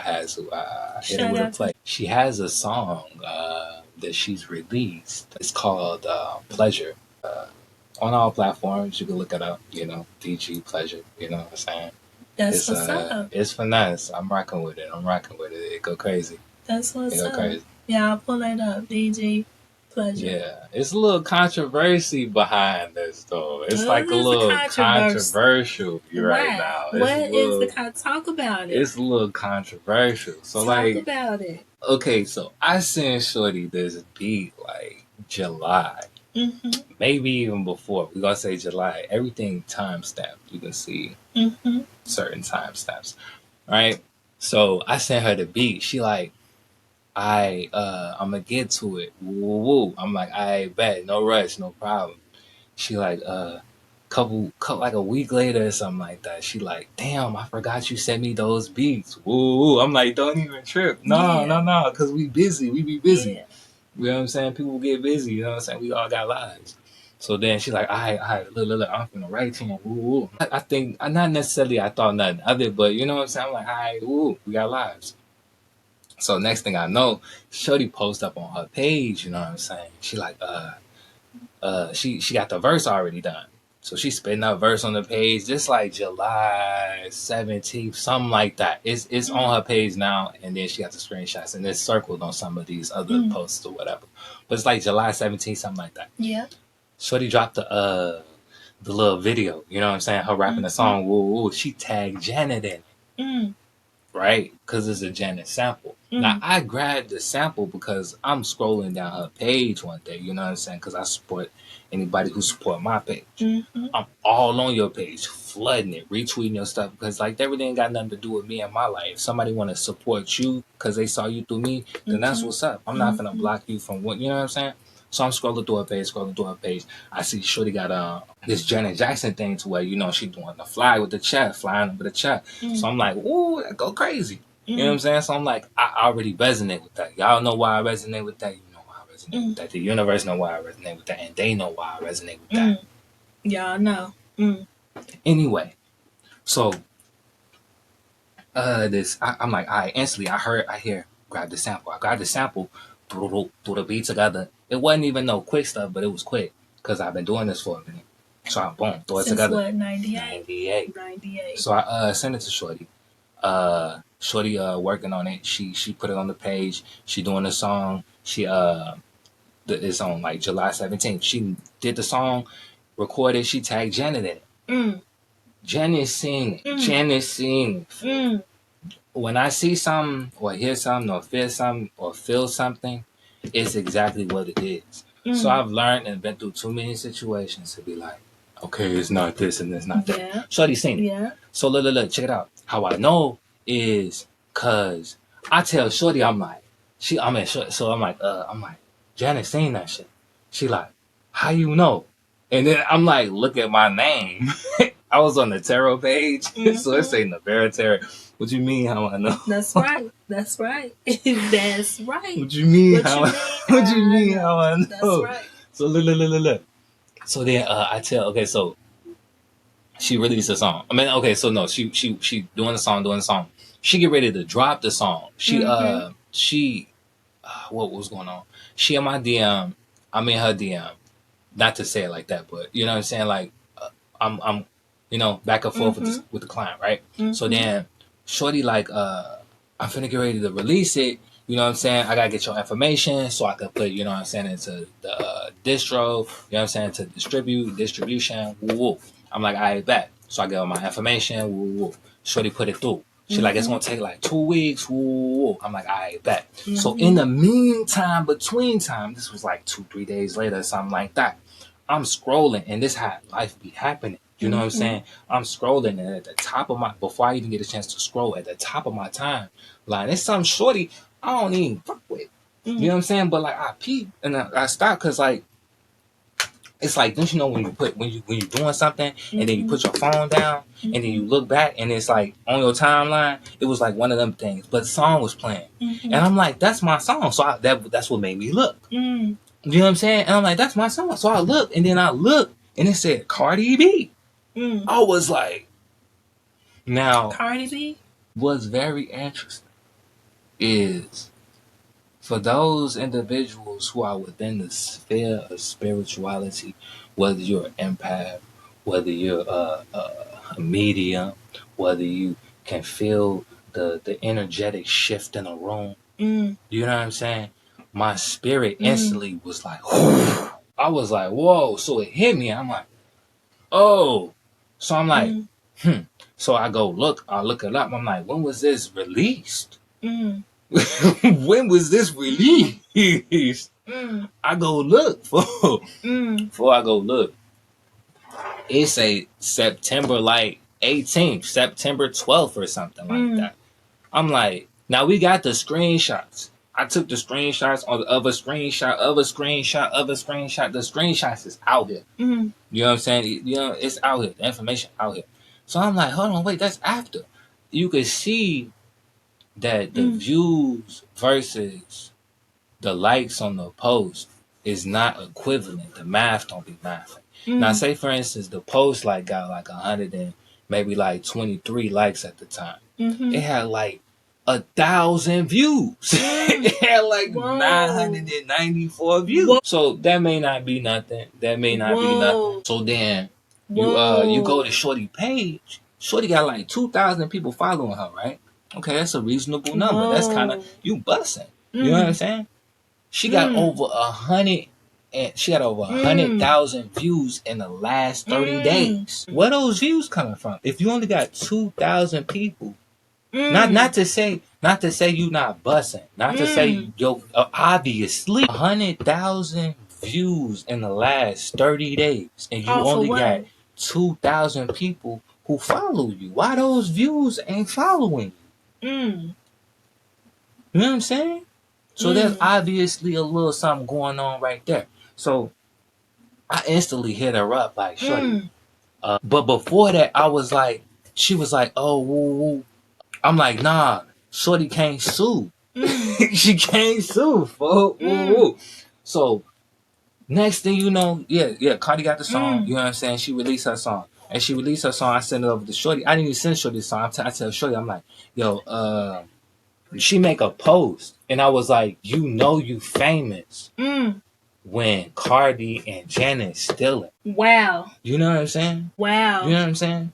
had to hit her Shout with a out to. play. She has a song that she's released. It's called Pleasure. On all platforms, you can look it up. DG Pleasure. You know what I'm saying? That's what's up. It's finesse. I'm rocking with it. I'm rocking with it. It go crazy. That's It what's go up. crazy. Yeah, I'll pull that up. DG Pleasure. Yeah, it's a little controversy behind this though. It's What like a is the little controversy? controversial right Why? now. What is the talk about it? It's a little controversial. So Talk like, about it. okay, so I sent Shorty this beat like July, Mm-hmm. maybe even before. We gonna say July. Everything timestamped. You can see Mm-hmm. certain timestamps, right? So I sent her the beat. She like, I'm gonna get to it. Woo, woo, woo. I'm like, I bet, no rush, no problem. She like, like a week later or something like that. She like, damn, I forgot you sent me those beats. Woo, woo. I'm like, don't even trip. No, Yeah. no, no, cause we busy. We be busy. Yeah. You know what I'm saying? People get busy. You know what I'm saying? We all got lives. So then she's like, all right, look, I'm finna write to him. Woo, woo. I think, not necessarily I thought nothing of it, but you know what I'm saying? I'm like, all right, woo, we got lives. So next thing I know, Shorty post up on her page, you know what I'm saying? She like, she got the verse already done. So she's spitting that verse on the page, just like July 17th, something like that. It's on her page now, and then she got the screenshots, and it's circled on some of these other posts or whatever. But it's like July 17th, something like that. Yeah. Shorty dropped the little video. You know what I'm saying? Her rapping the song. Woo, woo. She tagged Janet in it, right? Because it's a Janet sample. Now, I grabbed the sample because I'm scrolling down her page one day, you know what I'm saying? Because I support anybody who support my page. I'm all on your page, flooding it, retweeting your stuff, because like that really ain't got nothing to do with me and my life. If somebody want to support you because they saw you through me, then that's what's up. I'm not gonna block you from what, you know what I'm saying? So I'm scrolling through her page. I see Shorty got this Janet Jackson thing to where, you know, she doing the fly with the chat, flying over the chat. So I'm like, ooh, that go crazy. You know what I'm saying? So I'm like, I already resonate with that. Y'all know why I resonate with that. You know why I resonate with that. The universe know why I resonate with that, and they know why I resonate with that. Y'all know. Anyway, so I'm like, all right, instantly I hear grab the sample. I grabbed the sample, threw the beat together. It wasn't even no quick stuff, but it was quick because I've been doing this for a minute. So I boom, throw it together. What, 98? 98. So I sent it to Shorty. Shorty working on it. She put it on the page. She doing the song. It's on like July 17th. She did the song, recorded. She tagged Janet in it. Janet sing. Janet sing. When I see something or hear something or feel something, it's exactly what it is. So I've learned and been through too many situations to be like, okay, it's not this and it's not that. Yeah. Shorty seen it. Yeah. So look, check it out. How I know is cause I tell Shorty, I'm like, I'm like, Janet seen that shit. She like, how you know? And then I'm like, look at my name. I was on the tarot page, so it say Demetria. What you mean? How I know? That's right. That's right. That's right. What you mean? What you mean? How I know? That's right. So look. So then I tell. Okay, so she released a song. I mean, okay, so no, she doing the song. She get ready to drop the song. What was going on? She in my DM. I'm in her DM. Not to say it like that, but you know what I'm saying. Like I'm you know, back and forth with the client, right? So then Shorty like, I'm finna get ready to release it. You know what I'm saying? I gotta get your information so I can put, you know what I'm saying, into the distro. You know what I'm saying? To distribution. Woo woo. I'm like, all right, bet. So I give her my information. Woo woo. Shorty put it through. She like, it's gonna take like 2 weeks. Woo woo. I'm like, all right, bet. So in the meantime, between time, this was like 2-3 days later, something like that. I'm scrolling, and this how life be happening. You know what I'm saying? I'm scrolling, and at the top of before I even get a chance to scroll, at the top of my time, like, there's some Shorty I don't even fuck with. You know what I'm saying? But like, I peep and I stop because like, it's like, don't you know when you're doing something and then you put your phone down and then you look back and it's like on your timeline, it was like one of them things, but the song was playing, and I'm like, that's my song, so that's what made me look. You know what I'm saying? And I'm like, that's my song, so I look, and then I look and it said Cardi B. I was like, now Cardi B. What's very interesting is for those individuals who are within the sphere of spirituality, whether you're an empath, whether you're a medium, whether you can feel the energetic shift in a room, you know what I'm saying? My spirit instantly was like, whoo. I was like, whoa. So it hit me. I'm like, oh. So I'm like, So I look it up. I'm like, when was this released? When was this released? I go look before I go look. It's a September like 18th, September 12th or something like that. I'm like, now we got the screenshots. I took the screenshots of a screenshot. The screenshots is out here. You know what I'm saying? You know, it's out here. The information out here. So I'm like, hold on, wait, that's after. You could see that the views versus the likes on the post is not equivalent. The math don't be mathing. Now, say for instance, the post like got like 100 and maybe like 23 likes at the time. It had like 1,000 views. It had like 994 views. Whoa. So that may not be nothing. So then you go to Shorty page. Shorty got like 2,000 people following her, right? Okay, that's a reasonable number. That's kind of, you busting. You know what I'm saying? She got over 100 and she had over 100,000 views in the last 30 days. Where those views coming from? If you only got 2,000 people, not to say you not bussing, not to say yo, obviously 100,000 views in the last 30 days, and you only got 2,000 people who follow you. Why those views ain't following you? You know what I'm saying? So there's obviously a little something going on right there. So I instantly hit her up like, shorty. But before that, I was like, she was like, oh, woo, woo. I'm like, nah, shorty can't sue. She can't sue, folks. Woo, woo. So next thing you know, Cardi got the song. You know what I'm saying? She released her song. And she released her song. I sent it over to shorty. I didn't even send shorty the song. I tell shorty, I'm like, yo, she make a post. And I was like, you famous when Cardi and Janet stealing. Wow. You know what I'm saying? Wow. You know what I'm saying?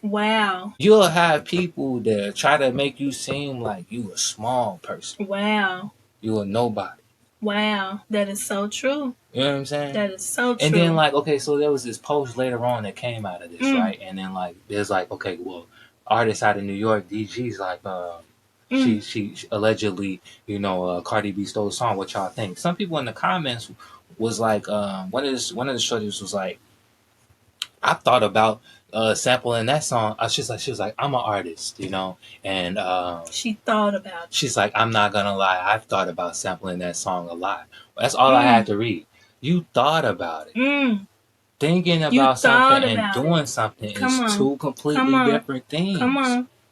Wow. You'll have people that try to make you seem like you a small person. Wow. You a nobody. Wow. That is so true. You know what I'm saying? That is so true. And then like, okay, so there was this post later on that came out of this, right? And then like, there's like, okay, well, artists out of New York, DG's like, she allegedly, Cardi B stole a song. What y'all think? Some people in the comments was like, one of the shorties was like, I thought about sampling that song. She was like, I'm an artist, and she thought about it. She's like, I'm not gonna lie, I've thought about sampling that song a lot. That's all I had to read. You thought about it. Thinking about something and doing something is two completely different things.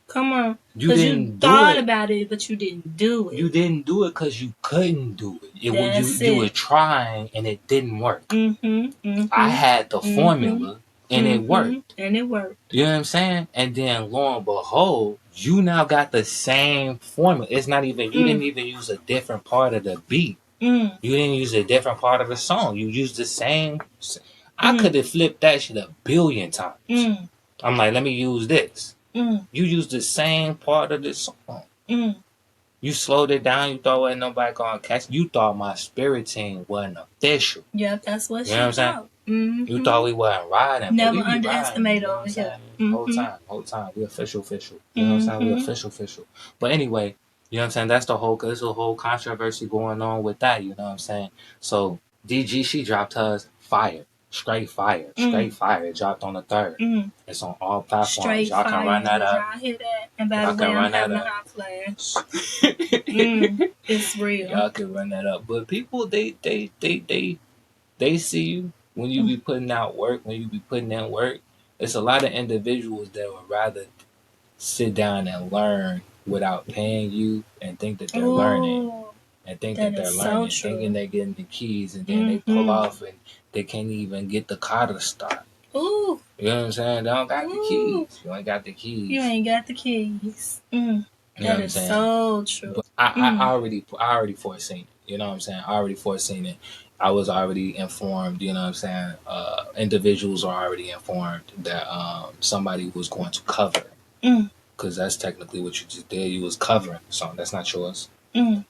Come on. You didn't thought about it, but you didn't do it. You didn't do it because you couldn't do it. You were trying and it didn't work. I had the formula and it worked. And it worked. You know what I'm saying? And then lo and behold, you now got the same formula. It's not even, you didn't even use a different part of the beat. You didn't use a different part of the song. You used the same. I could have flipped that shit a billion times. I'm like, let me use this. You used the same part of the song. You slowed it down. You thought wasn't nobody gonna catch. You thought my spirit team wasn't official. Yep, that's what she thought. You thought we wasn't riding. Never underestimate over here. Whole time. We official. You know what I'm saying? We official. But anyway, you know what I'm saying? There's a whole controversy going on with that. You know what I'm saying? So DG, she dropped hers fire. Straight fire. It dropped on the 3rd. It's on all platforms. Straight y'all can run that up. Y'all hear that? And by the way, I'm having a hot flash. It's real. Y'all can run that up. But people, they see you when you be putting out work, when you be putting in work. It's a lot of individuals that would rather sit down and learn without paying you and think that they're learning. And think that they're learning, thinking they're getting the keys, and then they pull off and they can't even get the car to start. Ooh. You know what I'm saying? They don't got the keys. You ain't got the keys. You ain't got the keys. That is so true. But I already foreseen it. You know what I'm saying? I already foreseen it. I was already informed, you know what I'm saying? Individuals are already informed that somebody was going to cover. Because that's technically what you just did. You was covering the song. That's not yours.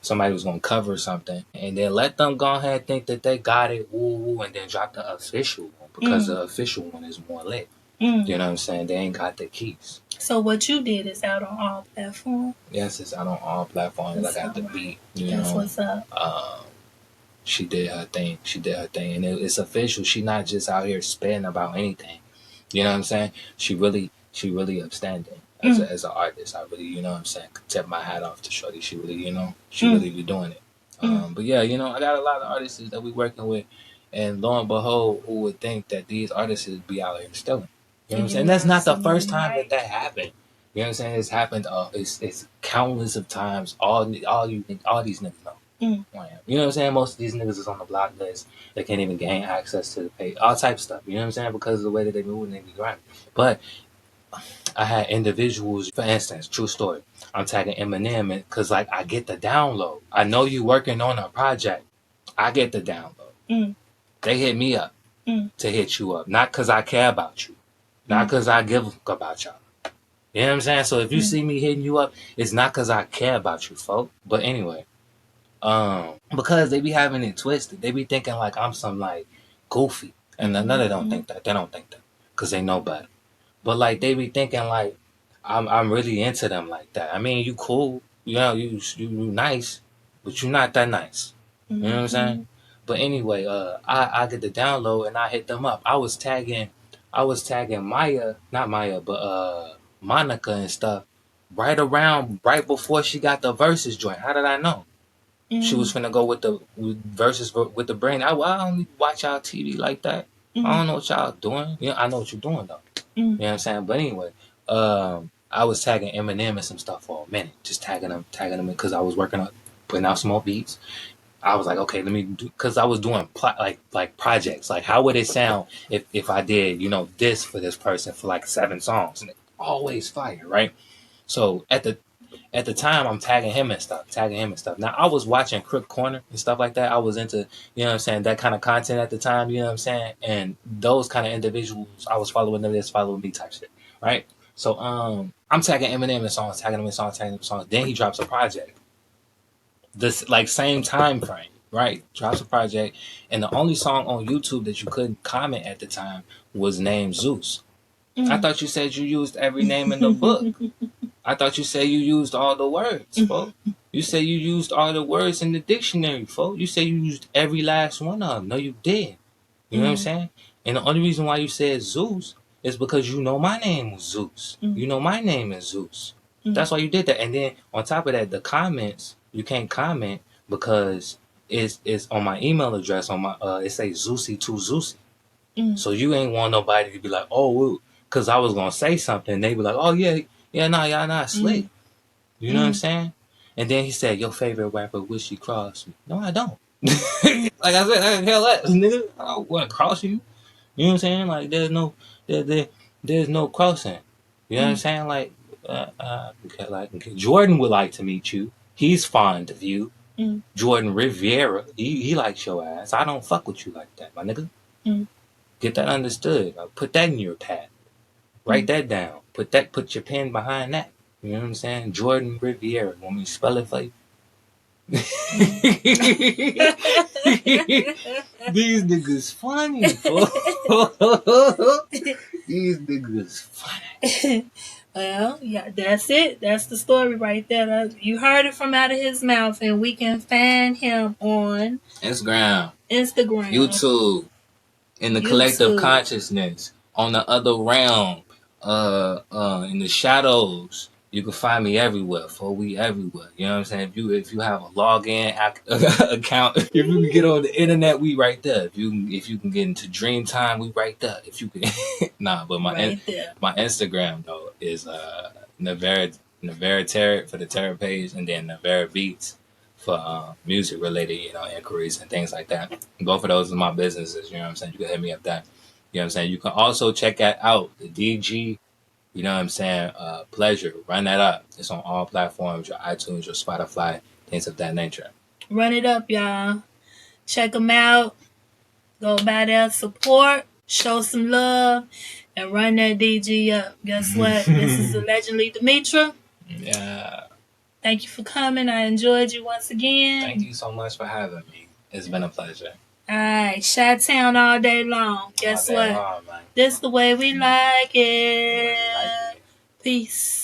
Somebody was going to cover something. And then let them go ahead and think that they got it, woo, and then drop the official one. Because the official one is more lit. You know what I'm saying? They ain't got the keys. So what you did is out on all platforms? Yes, it's out on all platforms. I got the beat. That's what's up. She did her thing. And it's official. She not just out here spitting about anything. You know what I'm saying? She really upstanding as an artist. I really, you know what I'm saying, tip my hat off to Shorty. She really, really be doing it. But yeah, I got a lot of artists that we working with. And lo and behold, who would think that these artists be out here stealing? You know what I'm saying? And that's not the first time that happened. You know what I'm saying? It's happened. It's countless of times. All these niggas know. You know what I'm saying? Most of these niggas is on the block list. They can't even gain access to the page. All type of stuff. You know what I'm saying? Because of the way that they move and they be grinding. But I had individuals, for instance, true story. I'm tagging Eminem because I get the download. I know you working on a project. I get the download. They hit me up to hit you up. Not because I care about you. Not because I give about y'all. You know what I'm saying? So if you see me hitting you up, it's not because I care about you, folk. But anyway, Because they be having it twisted. They be thinking like I'm some like goofy, and none of them don't think that. They don't think that because they know better. But like they be thinking like I'm really into them like that. I mean, you cool, you know, you nice, but you not that nice. You know what I'm saying? But anyway, I get the download and I hit them up. I was tagging Maya, not Maya, but Monica and stuff. Right before she got the verses joint. How did I know? She was finna go with verses with the brain. I don't watch y'all TV like that. I don't know what y'all doing. Yeah, I know what you're doing though. You know what I'm saying? But anyway, I was tagging Eminem and some stuff for a minute, just tagging him because I was working on putting out some more beats. I was like, okay, let me do, because I was doing like projects. Like, how would it sound if I did, you know, this for this person for like 7 songs, and it always fire, right? So at the time, I'm tagging him and stuff. Now, I was watching Crook Corner and stuff like that. I was into, you know what I'm saying, that kind of content at the time, you know what I'm saying? And those kind of individuals, I was following them, that's following me type shit, right? So, I'm tagging Eminem in songs, tagging him in songs. Then he drops a project. This, like, same time frame, right? Drops a project. And the only song on YouTube that you couldn't comment at the time was named ZEUS. I thought you said you used every name in the book. I thought you said you used all the words, folks. You said you used all the words in the dictionary, folks. You said you used every last one of them. No, you did. You know what I'm saying? And the only reason why you said Zeus is because you know my name was Zeus. You know my name is Zeus. That's why you did that. And then on top of that, the comments, you can't comment because it's on my email address. On my it says Zeusy2Zeusy. So you ain't want nobody to be like, oh, because I was gonna say something. They be like, oh yeah, nah, y'all not slick. You know what I'm saying? And then he said, your favorite rapper wish he crossed me. No, I don't. Like I said, hell that nigga. I don't want to cross you. You know what I'm saying? Like there's no crossing. You know what I'm saying? Like Jordan would like to meet you. He's fond of you. Jordan Riviera, he likes your ass. I don't fuck with you like that, my nigga. Get that understood. Put that in your pad. Write that down. Put your pen behind that. You know what I'm saying? Jordan Riviera. Want me to spell it for you? These niggas funny, These niggas funny. Well, yeah, that's it. That's the story right there. You heard it from out of his mouth, and we can find him on Instagram, YouTube, in the collective consciousness, on the other realm, in the shadows. You can find me everywhere, for we everywhere. You know what I'm saying? If you have a login account, if you can get on the internet, we right there. If you can get into Dreamtime, we right there. If you can, nah. But my Instagram though is Navera Terror for the Terror page, and then Navera Beats for music related, you know, inquiries and things like that. Both of those are my businesses. You know what I'm saying? You can hit me up that. You know what I'm saying? You can also check that out, the DG. You know what I'm saying? Pleasure. Run that up. It's on all platforms, your iTunes, your Spotify, things of that nature. Run it up, y'all. Check them out. Go by there, support, show some love, and run that DG up. Guess what? This is allegedly Demetria. Yeah. Thank you for coming. I enjoyed you once again. Thank you so much for having me. It's been a pleasure. All right, Chi-Town all day long. Guess what? This the way we like it. Peace.